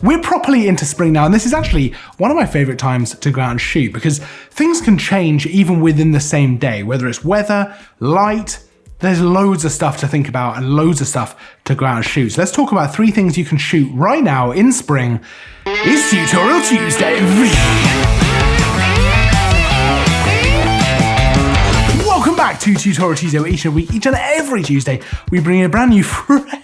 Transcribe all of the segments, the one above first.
We're properly into spring now, and this is actually one of my favorite times to go out and shoot because things can change even within the same day, whether it's weather, light. There's loads of stuff to think about and loads of stuff to go out and shoot. So let's talk about 3 things you can shoot right now in spring. It's Tutorial Tuesday. Welcome back to Tutorial Tuesday, where each and every Tuesday, we bring a brand new fresh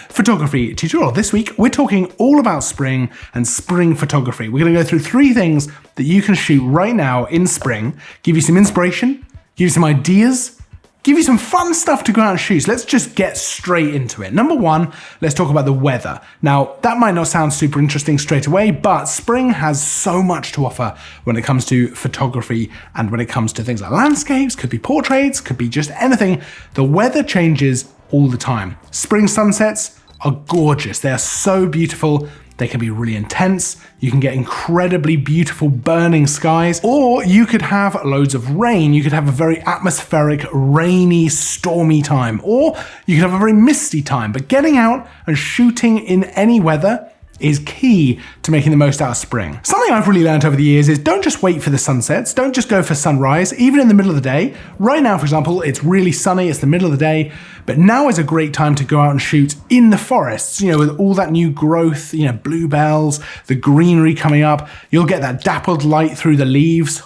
photography tutorial. This week, we're talking all about spring and spring photography. We're gonna go through 3 things that you can shoot right now in spring, give you some inspiration, give you some ideas, give you some fun stuff to go out and shoot. So let's just get straight into it. Number 1, let's talk about the weather. Now, that might not sound super interesting straight away, but spring has so much to offer when it comes to photography and when it comes to things like landscapes, could be portraits, could be just anything. The weather changes all the time. Spring sunsets are gorgeous. They are so beautiful. They can be really intense. You can get incredibly beautiful burning skies, or you could have loads of rain. You could have a very atmospheric, rainy, stormy time, or you could have a very misty time. But getting out and shooting in any weather is key to making the most out of spring. Something I've really learned over the years is don't just wait for the sunsets, don't just go for sunrise, even in the middle of the day. Right now, for example, it's really sunny, it's the middle of the day, but now is a great time to go out and shoot in the forests, with all that new growth, bluebells, the greenery coming up. You'll get that dappled light through the leaves.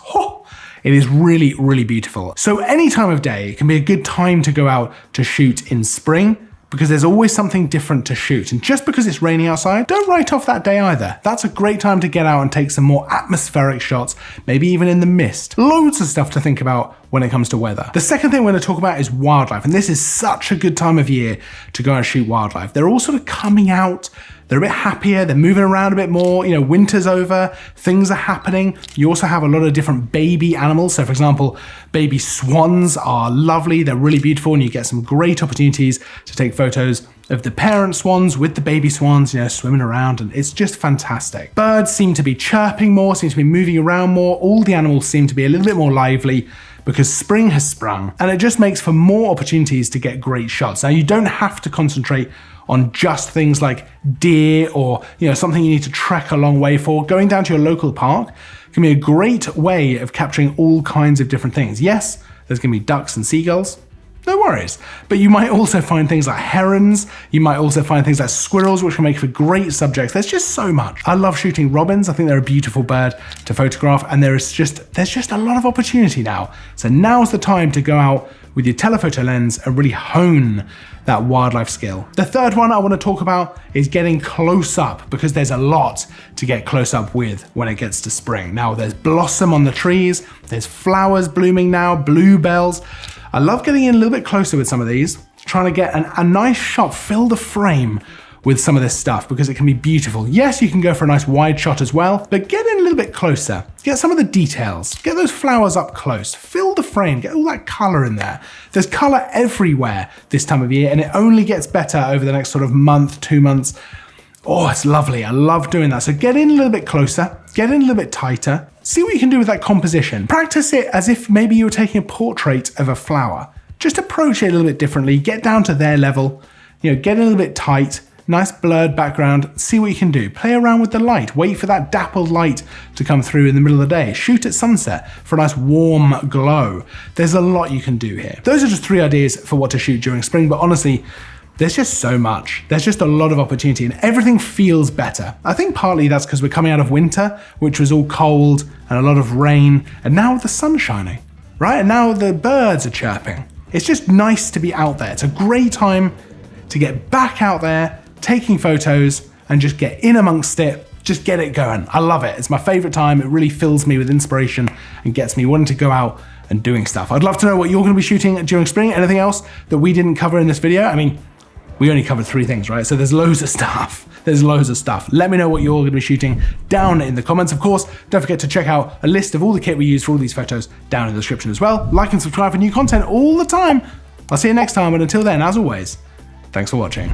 It is really, really beautiful. So any time of day can be a good time to go out to shoot in spring, because there's always something different to shoot. And just because it's raining outside, don't write off that day either. That's a great time to get out and take some more atmospheric shots, maybe even in the mist. Loads of stuff to think about when it comes to weather. The second thing we're going to talk about is wildlife, and this is such a good time of year to go and shoot wildlife. They're all sort of coming out, they're a bit happier, they're moving around a bit more, winter's over, things are happening. You also have a lot of different baby animals. So for example, baby swans are lovely, they're really beautiful, and you get some great opportunities to take photos of the parent swans with the baby swans, swimming around, and it's just fantastic. Birds seem to be chirping more, seem to be moving around more, all the animals seem to be a little bit more lively, because spring has sprung, and it just makes for more opportunities to get great shots. Now, you don't have to concentrate on just things like deer or something you need to trek a long way for. Going down to your local park can be a great way of capturing all kinds of different things. Yes, there's gonna be ducks and seagulls, no worries. But you might also find things like herons, you might also find things like squirrels, which can make for great subjects. There's just so much. I love shooting robins. I think they're a beautiful bird to photograph, and there's just a lot of opportunity now. So now's the time to go out with your telephoto lens and really hone that wildlife skill. The third one I want to talk about is getting close up, because there's a lot to get close up with when it gets to spring. Now there's blossom on the trees, there's flowers blooming now, bluebells. I love getting in a little bit closer with some of these, trying to get a nice shot, fill the frame with some of this stuff, because it can be beautiful. Yes, you can go for a nice wide shot as well, but get in a little bit closer. Get some of the details, get those flowers up close, fill the frame, get all that color in there. There's color everywhere this time of year, and it only gets better over the next sort of month, 2 months. Oh, it's lovely. I love doing that. So get in a little bit closer, get in a little bit tighter, see what you can do with that composition. Practice it as if maybe you were taking a portrait of a flower. Just approach it a little bit differently, get down to their level, get a little bit tight, nice blurred background, see what you can do. Play around with the light, wait for that dappled light to come through in the middle of the day. Shoot at sunset for a nice warm glow. There's a lot you can do here. Those are just 3 ideas for what to shoot during spring, but honestly, there's just so much. There's just a lot of opportunity, and everything feels better. I think partly that's because we're coming out of winter, which was all cold and a lot of rain, and now the sun's shining, right? And now the birds are chirping. It's just nice to be out there. It's a great time to get back out there, taking photos, and just get in amongst it, just get it going. I love it. It's my favorite time. It really fills me with inspiration and gets me wanting to go out and doing stuff. I'd love to know what you're gonna be shooting during spring. Anything else that we didn't cover in this video? I mean, we only covered 3 things, right? So there's loads of stuff. There's loads of stuff. Let me know what you're gonna be shooting down in the comments. Of course, don't forget to check out a list of all the kit we use for all these photos down in the description as well. Like and subscribe for new content all the time. I'll see you next time, and until then, as always, thanks for watching.